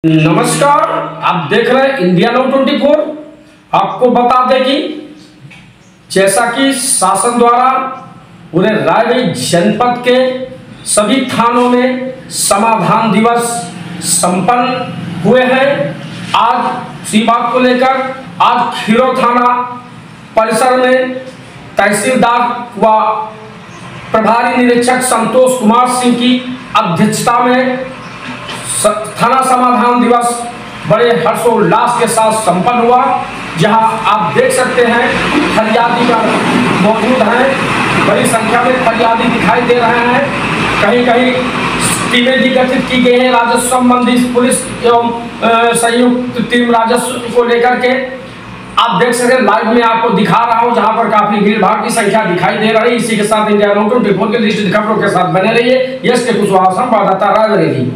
नमस्कार, आप देख रहे हैं इंडिया नाउ 24। आपको बता दें कि जैसा कि शासन द्वारा पूरे रायगढ़ जनपद के सभी थानों में समाधान दिवस संपन्न हुए हैं। आज इसी बात को लेकर आज खीरो थाना परिसर में तहसीलदार व प्रभारी निरीक्षक संतोष कुमार सिंह की अध्यक्षता में थाना समाधान दिवस बड़े हर्षोल्लास के साथ संपन्न हुआ। जहां आप देख सकते हैं फरियादी का मौजूद हैं, बड़ी संख्या में फरियादी दिखाई दे रहे हैं। कहीं कहीं टीमें भी गठित की गई हैं राजस्व संबंधी, पुलिस एवं संयुक्त टीम राजस्व को लेकर के। आप देख सकते हैं, लाइव में आपको दिखा रहा हूं जहां पर काफी भीड़ भाड़ की संख्या दिखाई दे रही है। इसी के साथ इंडिया नाउ 24 के लिस्ट खबरों के साथ बने रहिए। यश के कुशवाहा संवाददाता रायबरेली।